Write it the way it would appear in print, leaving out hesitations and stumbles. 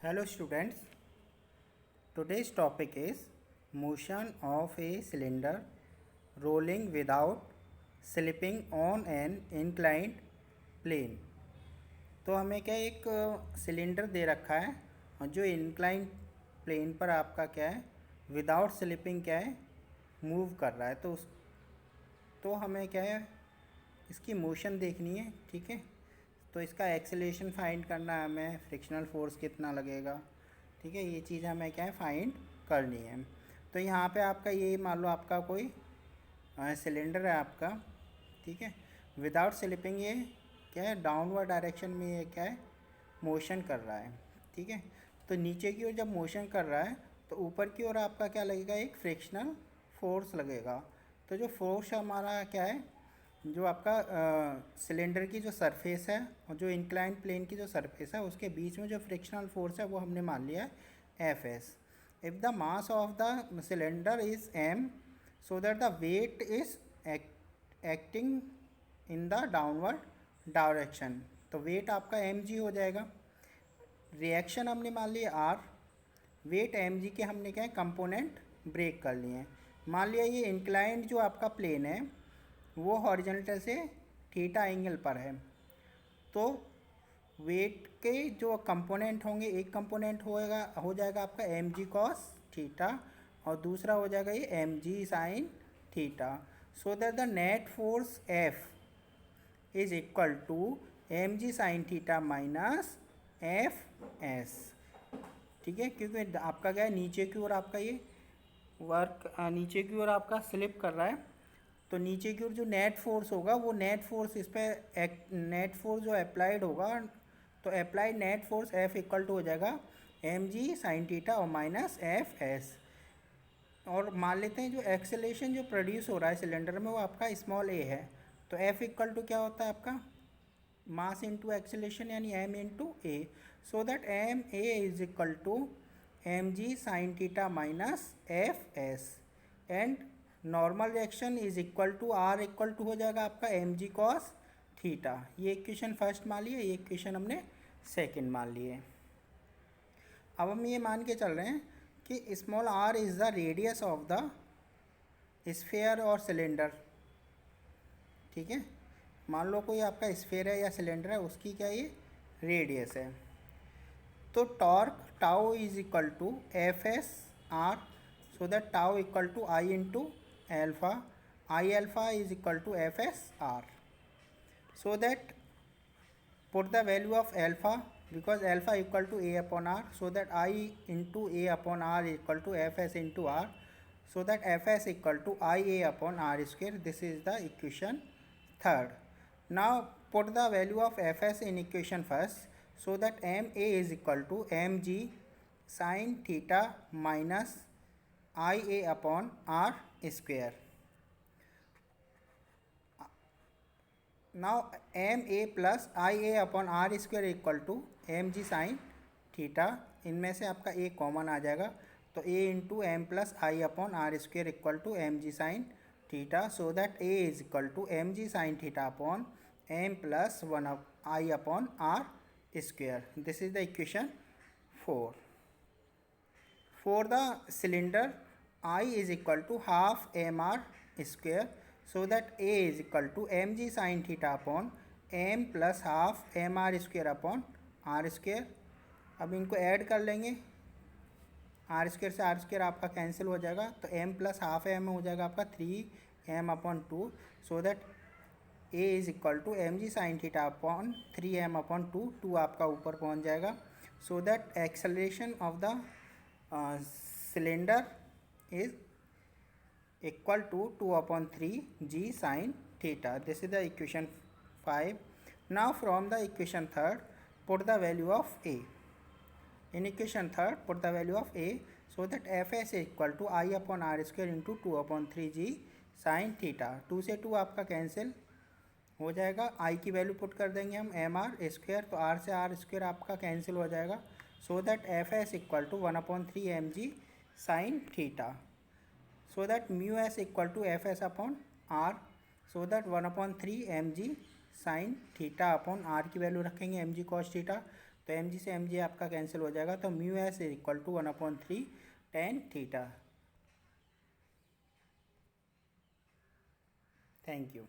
Hello students, today's topic is motion of a cylinder rolling without slipping on an inclined plane। तो हमें क्या एक cylinder दे रखा है और जो इंक्लाइन प्लेन पर आपका क्या है विदाउट स्लिपिंग क्या है मूव कर रहा है। तो हमें क्या है इसकी मोशन देखनी है, ठीक है। तो इसका एक्सेलेरेशन फाइंड करना है हमें, फ्रिक्शनल फोर्स कितना लगेगा, ठीक है। ये चीज़ हमें क्या है फाइंड करनी है। तो यहाँ पे आपका ये मान लो आपका कोई सिलेंडर है आपका, ठीक है। विदाउट स्लिपिंग ये क्या है डाउनवर्ड डायरेक्शन में ये क्या है मोशन कर रहा है, ठीक है। तो नीचे की ओर जब मोशन कर रहा है तो ऊपर की ओर आपका क्या लगेगा, एक फ्रिक्शनल फोर्स लगेगा। तो जो फोर्स हमारा क्या है, जो आपका सिलेंडर की जो सरफेस है और जो इंक्लाइन प्लेन की जो सरफेस है उसके बीच में जो फ्रिक्शनल फोर्स है वो हमने मान लिया है F S. If the mass of the cylinder is M so that the weight is acting in the downward direction, तो वेट आपका एम जी हो जाएगा। रिएक्शन हमने मान लिया आर, वेट एम जी के हमने क्या है कंपोनेंट ब्रेक कर लिए हैं। मान लिया ये इंक्लाइंड जो आपका प्लेन है वो हॉरिजॉन्टल से थीटा एंगल पर है, तो वेट के जो कंपोनेंट होंगे, एक कंपोनेंट हो जाएगा आपका एम जी कॉस थीटा और दूसरा हो जाएगा ये M G sine theta. So that the net force F is equal to M G sine theta minus F S, ठीक है। क्योंकि आपका क्या है नीचे की ओर आपका ये वर्क नीचे की ओर आपका स्लिप कर रहा है, तो नीचे की ओर जो नेट फोर्स होगा वो नेट फोर्स इस पर नेट फोर्स जो अप्लाइड होगा, तो applied net force F equal to हो जाएगा एम जी साइन थीटा और माइनस एफ एस। और मान लेते हैं जो एक्सेलेरेशन जो प्रोड्यूस हो रहा है सिलेंडर में वो आपका स्मॉल ए है, तो एफ इक्वल टू क्या होता है आपका मास इंटू एक्सेलेरेशन यानी M into A. So that M A is equal to M G sine theta minus F S and normal reaction is equal to R equal to हो जाएगा आपका M G cos theta. ये equation first मान लिए, ये equation हमने second मान लिए। अब हम ये मान के चल रहे हैं कि small R is the radius of the sphere और सिलेंडर, ठीक है। मान लो कोई आपका स्फीयर है या सिलेंडर है, उसकी क्या ये रेडियस है। तो torque tau is equal to F S R, so that tau equal to I into alpha, I alpha is equal to Fs R. So that put the value of alpha, because alpha equal to A upon R, so that I into A upon R equal to Fs into R, so that Fs equal to IA upon R square. This is the equation third. Now put the value of Fs in equation first, so that MA is equal to mg sin theta minus IA upon R square. Now MA plus IA upon R square equal to mg sin theta, इनमें से आपका A common आ जाएगा, तो A into M plus I upon R square equal to M G sine theta. So that A is equal to M G sine theta upon M plus one I upon R square. This is the equation 4 for the cylinder I is equal to half mr square, so that A is equal to mg sin theta upon m plus half mr square upon r square। अब इनको add कर लेंगे, are square से are square आपका cancel हो जाएगा, तो m plus half M हो जाएगा आपका 3m upon 2। So that A is equal to M G sine theta upon 3m upon 2 आपका ऊपर पहुंच जाएगा। So that acceleration of the cylinder is equal to 2 upon 3 g sin theta. This is the equation 5. Now from the equation third put the value of A. In equation third put the value of A, so that Fs is equal to I upon R square into 2 upon 3 g sin theta। 2 से 2 आपका cancel हो जाएगा, I की value put कर देंगे हम M R square, तो R से R स्क्वेयर आपका कैंसिल हो जाएगा। So that Fs equal to 1 upon 3 M G sin theta, so that mu s equal to fs upon r, so that 1 upon 3 mg sin theta upon r की value रखेंगे mg cos theta। तो M G से M G आपका cancel हो जाएगा, तो mu S is equal to 1/3 tan theta. Thank you.